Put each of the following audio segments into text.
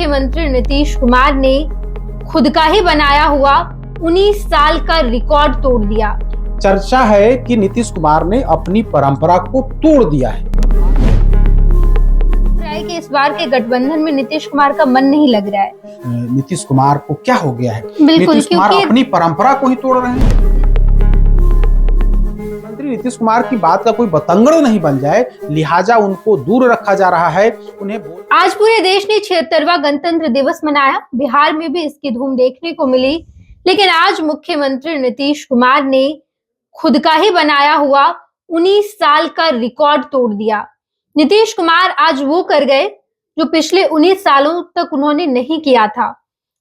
मुख्यमंत्री नीतीश कुमार ने खुद का ही बनाया हुआ 19 साल का रिकॉर्ड तोड़ दिया। चर्चा है कि नीतीश कुमार ने अपनी परंपरा को तोड़ दिया है। कि इस बार के गठबंधन में नीतीश कुमार का मन नहीं लग रहा है। नीतीश कुमार को क्या हो गया है? बिल्कुल, नीतीश कुमार अपनी परंपरा को ही तोड़ रहे हैं। मंत्री नीतीश कुमार की बात का कोई बतंगड़ नहीं बन जाए, लिहाजा उनको दूर रखा जा रहा है। उन्हें आज पूरे देश ने 76वां गणतंत्र दिवस मनाया। बिहार में भी इसकी धूम देखने को मिली, लेकिन आज मुख्यमंत्री नीतीश कुमार ने खुद का ही बनाया हुआ 19 साल का रिकॉर्ड तोड़ दिया। नीतीश कुमार आज वो कर गए जो पिछले 19 सालों तक उन्होंने नहीं किया था।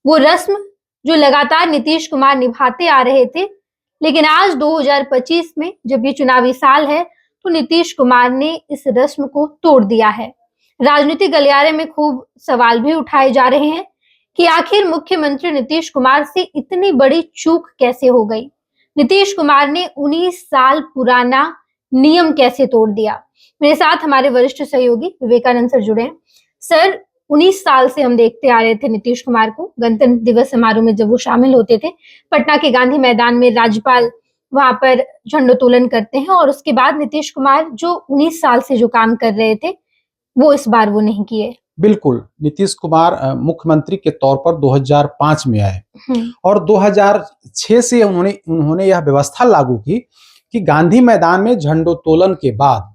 वो रस्म जो लगातार नीतीश कुमार निभाते आ रहे थे, लेकिन आज 2025 में जब ये चुनावी साल है तो नीतीश कुमार ने इस रस्म को तोड़ दिया है। राजनीतिक गलियारे में खूब सवाल भी उठाए जा रहे हैं कि आखिर मुख्यमंत्री नीतीश कुमार से इतनी बड़ी चूक कैसे हो गई। नीतीश कुमार ने 19 साल पुराना नियम कैसे तोड़ दिया। मेरे साथ हमारे वरिष्ठ सहयोगी विवेकानंद सर जुड़े हैं। सर, 19 साल से हम देखते आ रहे थे नीतीश कुमार को। गणतंत्र दिवस समारोह में जब वो शामिल होते थे, पटना के गांधी मैदान में राज्यपाल वहां पर झंडोत्तोलन करते हैं, और उसके बाद नीतीश कुमार जो 19 साल से जो काम कर रहे थे वो इस बार वो नहीं किए। बिल्कुल, नीतीश कुमार मुख्यमंत्री के तौर पर 2005 में आए और 2006 से उन्होंने यह व्यवस्था लागू की कि गांधी मैदान में झंडोत्तोलन के बाद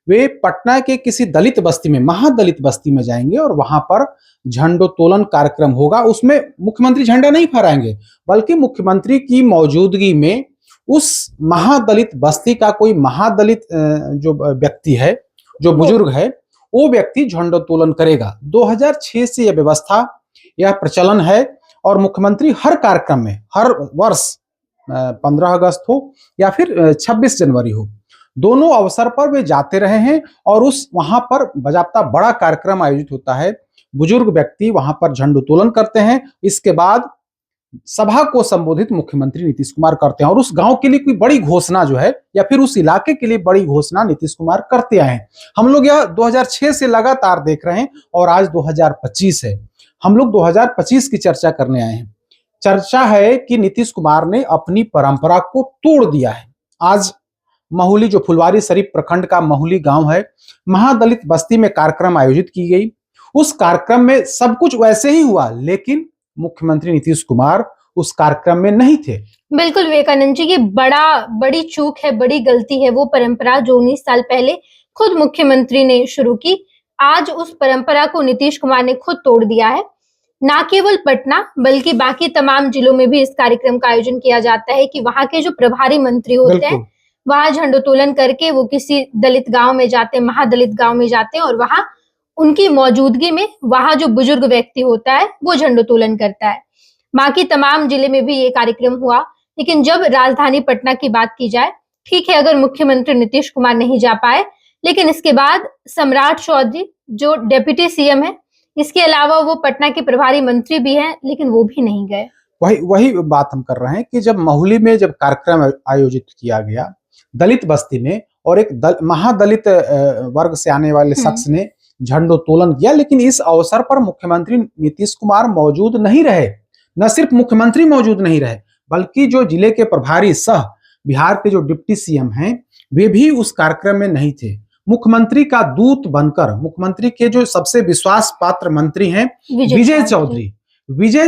वे पटना के किसी दलित बस्ती में, महादलित बस्ती में जाएंगे और वहां पर झंडोत्तोलन कार्यक्रम होगा। उसमें मुख्यमंत्री झंडा नहीं फहराएंगे, बल्कि मुख्यमंत्री की मौजूदगी में उस महादलित बस्ती का कोई महादलित जो व्यक्ति है, जो बुजुर्ग है, वो व्यक्ति झंडोत्तोलन करेगा। 2006 से यह व्यवस्था, यह प्रचलन है और मुख्यमंत्री हर कार्यक्रम में, हर वर्ष 15 अगस्त हो या फिर 26 जनवरी हो, दोनों अवसर पर वे जाते रहे हैं और उस वहां पर बाकायदा बड़ा कार्यक्रम आयोजित होता है। बुजुर्ग व्यक्ति वहां पर झंडोत्तोलन करते हैं। इसके बाद सभा को संबोधित मुख्यमंत्री नीतीश कुमार करते हैं और उस गांव के लिए कोई बड़ी घोषणा जो है या फिर उस इलाके के लिए बड़ी घोषणा नीतीश कुमार करते आए हैं। हम लोग यह 2006 से लगातार देख रहे हैं और आज 2025 है। हम लोग 2025 की चर्चा करने आए हैं। चर्चा है कि नीतीश कुमार ने अपनी परंपरा को तोड़ दिया है। आज महुली, जो फुलवारी शरीफ प्रखंड का महुली गांव है, महादलित बस्ती में कार्यक्रम आयोजित की गई। उस कार्यक्रम में सब कुछ वैसे ही हुआ, लेकिन मुख्यमंत्री नीतीश कुमार उस कार्यक्रम में नहीं थे। बिल्कुल विवेकानंद जी, ये बड़ी चूक है, बड़ी गलती है। वो परंपरा जो 19 साल पहले खुद मुख्यमंत्री ने शुरू की, आज उस परंपरा को नीतीश कुमार ने खुद तोड़ दिया है। ना केवल पटना बल्कि बाकी तमाम जिलों में भी इस कार्यक्रम का आयोजन किया जाता है कि वहां के जो प्रभारी मंत्री होते हैं वहां झंडोत्तोलन करके वो किसी दलित गांव में जाते हैं, महादलित गांव में जाते हैं और वहां उनकी मौजूदगी में वहां जो बुजुर्ग व्यक्ति होता है वो झंडोत्तोलन करता है। बाकी तमाम जिले में भी ये कार्यक्रम हुआ, लेकिन जब राजधानी पटना की बात की जाए, ठीक है अगर मुख्यमंत्री नीतीश कुमार नहीं जा पाए, लेकिन इसके बाद सम्राट चौधरी जो डेप्यूटी सीएम है, इसके अलावा वो पटना के प्रभारी मंत्री भी हैं, लेकिन वो भी नहीं गए। वही बात हम कर रहे हैं कि जब महुली में जब कार्यक्रम आयोजित किया गया दलित बस्ती में और एक महादलित वर्ग से आने वाले शख्स ने झंडोत्तोलन किया, लेकिन इस अवसर पर मुख्यमंत्री नीतीश कुमार मौजूद नहीं रहे। न सिर्फ मुख्यमंत्री मौजूद नहीं रहे, बल्कि जो जिले के प्रभारी सह बिहार के जो डिप्टी सीएम हैं वे भी उस कार्यक्रम में नहीं थे। मुख्यमंत्री का दूत बनकर मुख्यमंत्री के जो सबसे विश्वास पात्र मंत्री हैं विजय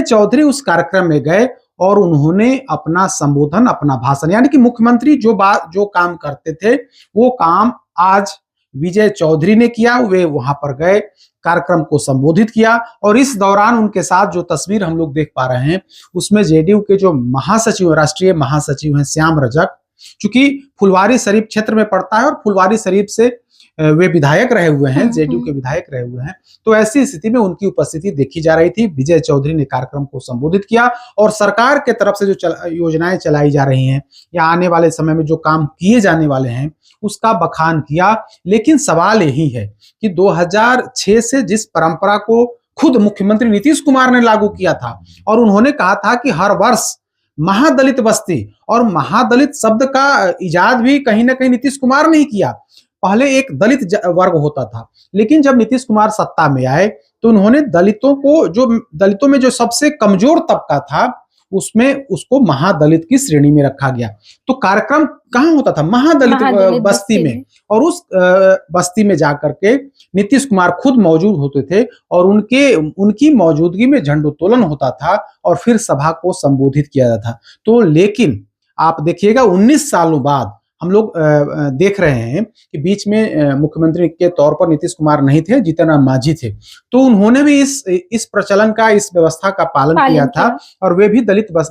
चौधरी उस कार्यक्रम में गए और उन्होंने अपना संबोधन, अपना भाषण, यानी कि मुख्यमंत्री जो काम करते थे वो काम आज विजय चौधरी ने किया। वे वहां पर गए, कार्यक्रम को संबोधित किया और इस दौरान उनके साथ जो तस्वीर हम लोग देख पा रहे हैं उसमें जेडीयू के जो महासचिव, राष्ट्रीय महासचिव हैं श्याम रजक, चूंकि फुलवारी शरीफ क्षेत्र में पड़ता है और फुलवारी शरीफ से वे विधायक रहे हुए हैं, जेडीयू के विधायक रहे हुए हैं, तो ऐसी स्थिति में उनकी उपस्थिति देखी जा रही थी। विजय चौधरी ने कार्यक्रम को संबोधित किया और सरकार के तरफ से जो योजनाएं चलाई जा रही हैं या आने वाले समय में जो काम किए जाने वाले हैं उसका बखान किया। लेकिन सवाल यही है कि 2006 से जिस परंपरा को खुद मुख्यमंत्री नीतीश कुमार ने लागू किया था और उन्होंने कहा था कि हर वर्ष महादलित बस्ती, और महादलित शब्द का इजाद भी कहीं ना कहीं नीतीश कुमार ने ही किया। पहले एक दलित वर्ग होता था, लेकिन जब नीतीश कुमार सत्ता में आए तो उन्होंने दलितों में जो सबसे कमजोर तबका था उसमें उसको महादलित की श्रेणी में रखा गया। तो कार्यक्रम कहाँ होता था? महादलित बस्ती में। और उस बस्ती में जाकर के नीतीश कुमार खुद मौजूद होते थे और उनकी मौजूदगी में झंडोत्तोलन होता था और फिर सभा को संबोधित किया जाता था। तो लेकिन आप देखिएगा 19 सालों बाद हम लोग देख रहे हैं कि बीच में मुख्यमंत्री के तौर पर नीतीश कुमार नहीं थे, जीतन राम मांझी थे, तो उन्होंने भी इस प्रचलन का, इस व्यवस्था का पालन किया था और वे भी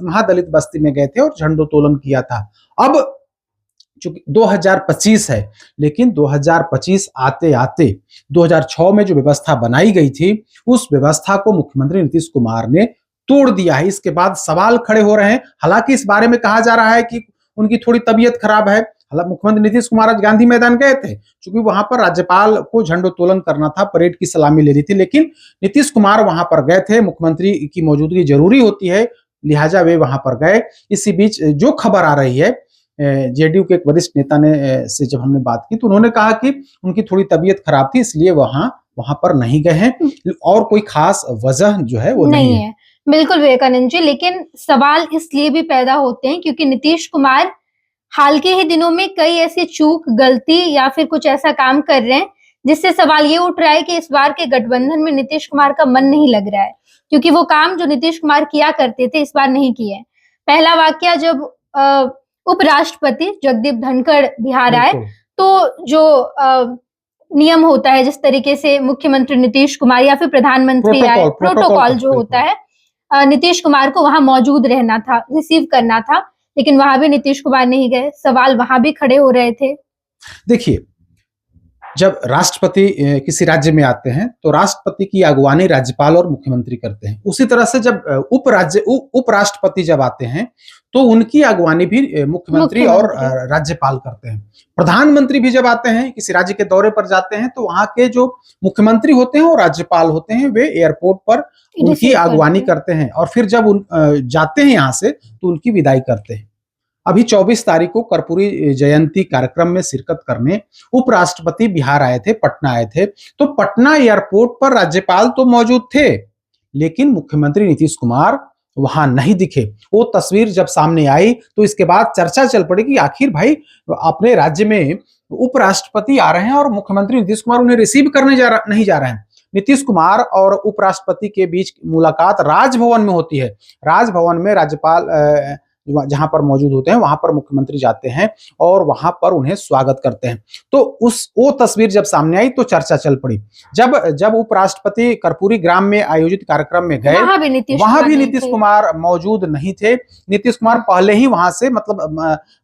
महादलित बस्ती में गए थे और झंडोत्तोलन किया था। अब चूंकि 2025 है, लेकिन 2025 आते आते 2006 में जो व्यवस्था बनाई गई थी उस व्यवस्था को मुख्यमंत्री नीतीश कुमार ने तोड़ दिया है। इसके बाद सवाल खड़े हो रहे हैं। हालांकि इस बारे में कहा जा रहा है कि उनकी थोड़ी तबीयत खराब है। मुख्यमंत्री नीतीश कुमार आज गांधी मैदान गए थे, क्योंकि वहां पर राज्यपाल को झंडोत्तोलन करना था, परेड की सलामी लेनी थी, लेकिन नीतीश कुमार वहां पर गए थे। मुख्यमंत्री की मौजूदगी जरूरी होती है, लिहाजा वे वहां पर गए। इसी बीच जो खबर आ रही है, जेडीयू के एक वरिष्ठ नेता ने से जब हमने बात की तो उन्होंने कहा कि उनकी थोड़ी तबीयत खराब थी, इसलिए वहां पर नहीं गए हैं और कोई खास वजह जो है वो नहीं है। बिल्कुल विवेकानंद जी, लेकिन सवाल इसलिए भी पैदा होते हैं क्योंकि नीतीश कुमार हाल के ही दिनों में कई ऐसी चूक, गलती या फिर कुछ ऐसा काम कर रहे हैं जिससे सवाल ये उठ रहा है कि इस बार के गठबंधन में नीतीश कुमार का मन नहीं लग रहा है, क्योंकि वो काम जो नीतीश कुमार किया करते थे इस बार नहीं किए। पहला वाकया, जब उपराष्ट्रपति जगदीप धनखड़ बिहार आए तो जो नियम होता है, जिस तरीके से मुख्यमंत्री नीतीश कुमार या फिर प्रधानमंत्री आए, प्रोटोकॉल जो होता है, नीतीश कुमार को वहां मौजूद रहना था, रिसीव करना था, लेकिन वहां भी नीतीश कुमार नहीं गए। सवाल वहां भी खड़े हो रहे थे। देखिए, जब राष्ट्रपति किसी राज्य में आते हैं तो राष्ट्रपति की अगवानी राज्यपाल और मुख्यमंत्री करते हैं। उसी तरह से जब उपराष्ट्रपति जब आते हैं तो उनकी अगवानी भी मुख्यमंत्री और राज्यपाल करते हैं। प्रधानमंत्री भी जब आते हैं, किसी राज्य के दौरे पर जाते हैं, तो वहां के जो मुख्यमंत्री होते हैं और राज्यपाल होते हैं, वे एयरपोर्ट पर उनकी अगवानी करते हैं और फिर जब जाते हैं यहाँ से तो उनकी विदाई करते हैं। अभी 24 तारीख को कर्पूरी जयंती कार्यक्रम में शिरकत करने उपराष्ट्रपति बिहार आए थे, पटना आए थे, तो पटना एयरपोर्ट पर राज्यपाल तो मौजूद थे, लेकिन मुख्यमंत्री नीतीश कुमार वहां नहीं दिखे। वो तस्वीर जब सामने आई तो इसके बाद चर्चा चल पड़ी कि आखिर भाई अपने राज्य में उपराष्ट्रपति आ रहे हैं और मुख्यमंत्री नीतीश कुमार उन्हें रिसीव करने नहीं जा रहे हैं। नीतीश कुमार और उपराष्ट्रपति के बीच मुलाकात राजभवन में होती है। राजभवन में राज्यपाल जहां पर मौजूद होते हैं वहां पर मुख्यमंत्री जाते हैं और वहां पर उन्हें स्वागत करते हैं। तो वो तस्वीर जब सामने आई तो चर्चा चल पड़ी। जब उपराष्ट्रपति कर्पूरी ग्राम में आयोजित कार्यक्रम में गए, वहां भी नीतीश कुमार मौजूद नहीं थे। नीतीश कुमार पहले ही वहां से, मतलब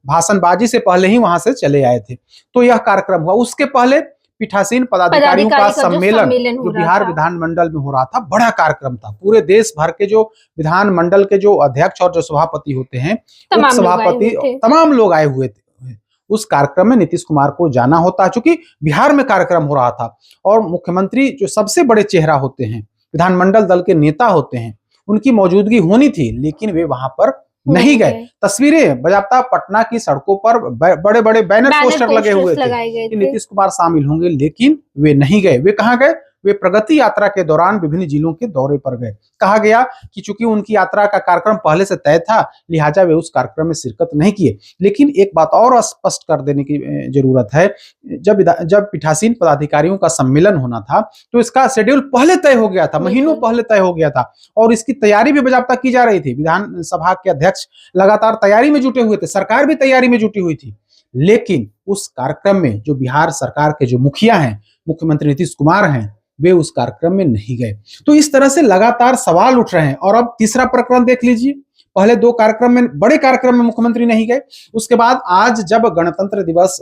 भाषणबाजी से पहले ही वहां से चले आए थे। तो यह कार्यक्रम हुआ। उसके पहले पीठासीन पदाधिकारियों का सम्मेलन जो बिहार विधानमंडल में हो रहा था, बड़ा कार्यक्रम था। पूरे देश भर के जो विधानमंडल के जो अध्यक्ष और जो सभापति होते हैं, उपसभापति, तमाम लोग आए हुए थे। उस कार्यक्रम में नीतीश कुमार को जाना होता, चूंकि बिहार में कार्यक्रम हो रहा था और मुख्यमंत्री जो सबसे बड़े चेहरा होते हैं, विधानमंडल दल के नेता होते हैं, उनकी मौजूदगी होनी थी, लेकिन वे वहां पर नहीं गए। तस्वीरें बजाता पटना की सड़कों पर बड़े बड़े बैनर पोस्टर लगे हुए थे कि नीतीश कुमार शामिल होंगे, लेकिन वे नहीं गए। वे कहाँ गए? वे प्रगति यात्रा के दौरान विभिन्न जिलों के दौरे पर गए। कहा गया कि चूंकि उनकी यात्रा का कार्यक्रम पहले से तय था, लिहाजा वे उस कार्यक्रम में शिरकत नहीं किए। लेकिन एक बात और स्पष्ट कर देने की जरूरत है, जब पीठासीन पदाधिकारियों का सम्मेलन होना था तो इसका शेड्यूल पहले तय हो गया था, महीनों पहले तय हो गया था और इसकी तैयारी भी बजाबता की जा रही थी। विधानसभा के अध्यक्ष लगातार तैयारी में जुटे हुए थे, सरकार भी तैयारी में जुटी हुई थी, लेकिन उस कार्यक्रम में जो बिहार सरकार के जो मुखिया हैं, मुख्यमंत्री नीतीश कुमार हैं, वे उस कार्यक्रम में नहीं गए। तो इस तरह से लगातार सवाल उठ रहे हैं। और अब तीसरा प्रकरण देख लीजिए। पहले दो कार्यक्रम में, बड़े कार्यक्रम में मुख्यमंत्री नहीं गए। उसके बाद आज जब गणतंत्र दिवस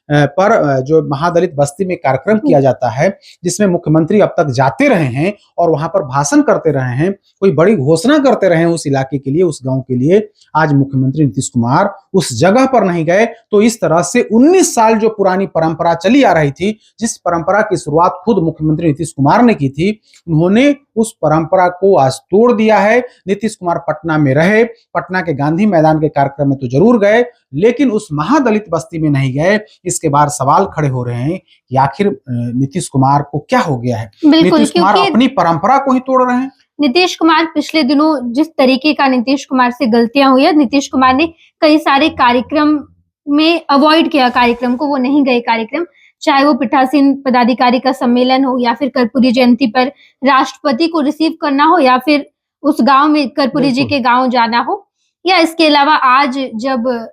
पर जो महादलित बस्ती में कार्यक्रम किया जाता है, जिसमें मुख्यमंत्री अब तक जाते रहे हैं और वहां पर भाषण करते रहे हैं, कोई बड़ी घोषणा करते रहे हैं उस इलाके के लिए, उस गांव के लिए, आज मुख्यमंत्री नीतीश कुमार उस जगह पर नहीं गए। तो इस तरह से 19 साल जो पुरानी परंपरा चली आ रही थी, जिस परंपरा की शुरुआत खुद मुख्यमंत्री नीतीश कुमार ने की थी, उन्होंने उस परंपरा को आज तोड़ दिया है। नीतीश कुमार पटना में रहे रहे, पटना के गांधी मैदान के कार्यक्रम में तो जरूर गए, लेकिन उस महादलित बस्ती में नहीं गए। इसके बाद सवाल खड़े हो रहे हैं कि आखिर नीतीश कुमार को क्या हो गया है। बिल्कुल, नीतीश कुमार क्योंकि अपनी परंपरा को ही तोड़ रहे हैं। नीतीश कुमार पिछले दिनों जिस तरीके का नीतीश कुमार से गलतियां हुई है, नीतीश कुमार ने कई सारे कार्यक्रम में अवॉइड किया, कार्यक्रम को, वो नहीं गए कार्यक्रम, चाहे वो पीठासीन पदाधिकारी का सम्मेलन हो या फिर कर्पूरी जयंती पर राष्ट्रपति को रिसीव करना हो या फिर उस गांव में कर्पूरी जी के गांव जाना हो, या इसके अलावा आज जब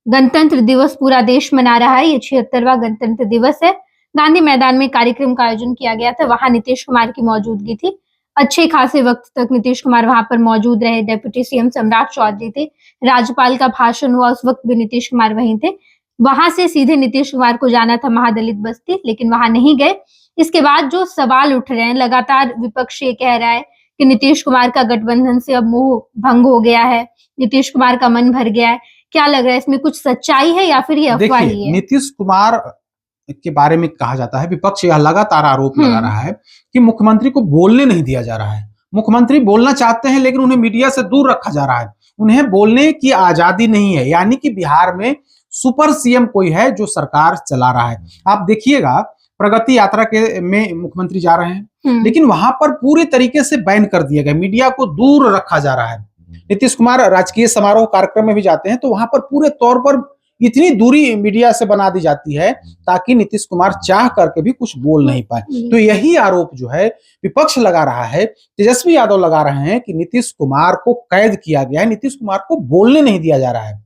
गणतंत्र दिवस पूरा देश मना रहा है, ये 76वां गणतंत्र दिवस है, गांधी मैदान में कार्यक्रम का आयोजन किया गया था, वहां नीतीश कुमार की मौजूदगी थी। अच्छे खासे वक्त तक नीतीश कुमार वहां पर मौजूद रहे। डिप्टी सीएम सम्राट चौधरी थे, राज्यपाल का भाषण हुआ, उस वक्त भी नीतीश कुमार वहीं थे। वहां से सीधे नीतीश कुमार को जाना था महादलित बस्ती, लेकिन वहां नहीं गए। इसके बाद जो सवाल उठ रहे हैं, लगातार विपक्ष ये कह रहा है कि नीतीश कुमार का गठबंधन से अब मोह भंग हो गया है, नीतीश कुमार का मन भर गया है। क्या लग रहा है, इसमें कुछ सच्चाई है या फिर ये अफवाह ही है? नीतीश कुमार के बारे में कहा जाता है, विपक्ष यह लगातार आरोप लगा रहा है कि मुख्यमंत्री को बोलने नहीं दिया जा रहा है। मुख्यमंत्री बोलना चाहते हैं, लेकिन उन्हें मीडिया से दूर रखा जा रहा है। उन्हें बोलने की आजादी नहीं है, यानी कि बिहार में सुपर सीएम कोई है जो सरकार चला रहा है। आप देखिएगा, प्रगति यात्रा के में मुख्यमंत्री जा रहे हैं, लेकिन वहां पर पूरी तरीके से बैन कर दिया गया, मीडिया को दूर रखा जा रहा है। नीतीश कुमार राजकीय समारोह कार्यक्रम में भी जाते हैं, तो वहां पर पूरे तौर पर इतनी दूरी मीडिया से बना दी जाती है ताकि नीतीश कुमार चाह करके भी कुछ बोल नहीं पाए। तो यही आरोप जो है विपक्ष लगा रहा है, तेजस्वी यादव लगा रहे हैं कि नीतीश कुमार को कैद किया गया है, नीतीश कुमार को बोलने नहीं दिया जा रहा है।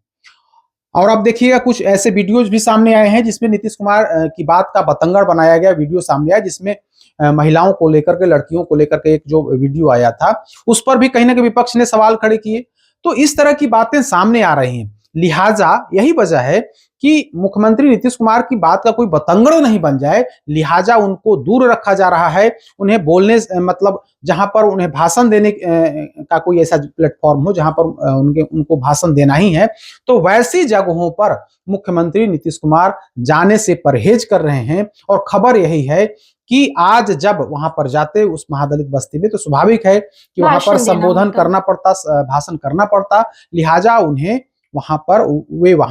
और अब देखिएगा, कुछ ऐसे वीडियोज भी सामने आए हैं जिसमें नीतीश कुमार की बात का बतंगड़ बनाया गया वीडियो सामने आया, जिसमें महिलाओं को लेकर के, लड़कियों को लेकर के एक जो वीडियो आया था, उस पर भी कहीं ना कहीं विपक्ष ने सवाल खड़े किए। तो इस तरह की बातें सामने आ रही हैं। लिहाजा यही वजह है कि मुख्यमंत्री नीतीश कुमार की बात का कोई बतंगड़ नहीं बन जाए, लिहाजा उनको दूर रखा जा रहा है। उन्हें बोलने, मतलब जहां पर उन्हें भाषण देने का कोई ऐसा प्लेटफॉर्म हो जहां पर उनको भाषण देना ही है, तो वैसी जगहों पर मुख्यमंत्री नीतीश कुमार जाने से परहेज कर रहे हैं। और खबर यही है कि आज जब वहां पर जाते उस महादलित बस्ती में, तो स्वाभाविक है कि वहां पर संबोधन करना पड़ता, भाषण करना पड़ता, लिहाजा उन्हें वहां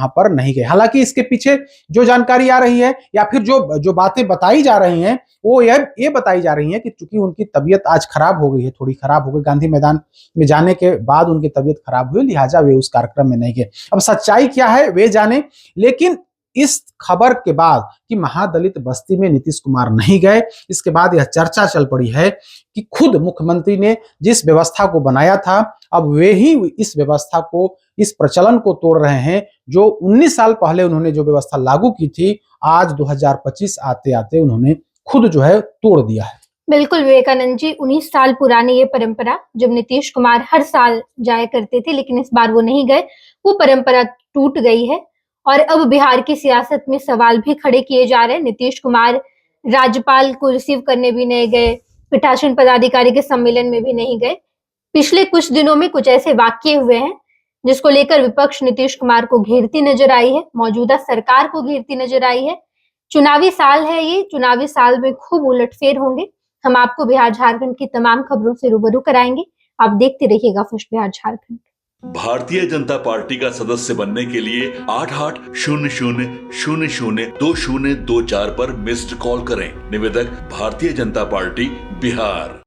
पर नहीं गए। हालांकि इसके पीछे जो जानकारी आ रही है या फिर जो बातें बताई जा रही हैं, वो ये बताई जा रही हैं कि चूंकि उनकी तबीयत आज खराब हो गई है, थोड़ी खराब हो गई, गांधी मैदान में जाने के बाद उनकी तबीयत खराब हुई, लिहाजा वे उस कार्यक्रम में नहीं गए। अब सच्चाई क्या है वे जाने, लेकिन इस खबर के बाद कि महादलित बस्ती में नीतीश कुमार नहीं गए, इसके बाद यह चर्चा चल पड़ी है कि खुद मुख्यमंत्री ने जिस व्यवस्था को बनाया था, अब वे ही इस व्यवस्था को, इस प्रचलन को तोड़ रहे हैं जो 19 साल पहले उन्होंने जो व्यवस्था लागू की थी, आज 2025 आते आते उन्होंने खुद जो है तोड़ दिया है। बिल्कुल विवेकानंद जी, 19 साल पुरानी ये परंपरा, जब नीतीश कुमार हर साल जाया करते थे लेकिन इस बार वो नहीं गए, वो परंपरा टूट गई है। और अब बिहार की सियासत में सवाल भी खड़े किए जा रहे हैं। नीतीश कुमार राज्यपाल को रिसीव करने भी नहीं गए, पीठासीन पदाधिकारी के सम्मेलन में भी नहीं गए। पिछले कुछ दिनों में कुछ ऐसे वाकये हुए हैं जिसको लेकर विपक्ष नीतीश कुमार को घेरती नजर आई है, मौजूदा सरकार को घेरती नजर आई है। चुनावी साल है ये, चुनावी साल में खूब उलटफेर होंगे। हम आपको बिहार झारखंड की तमाम खबरों से रूबरू कराएंगे। आप देखते रहिएगा फर्स्ट बिहार झारखंड। भारतीय जनता पार्टी का सदस्य बनने के लिए 8800002024 पर मिस्ड कॉल करें। निवेदक भारतीय जनता पार्टी बिहार।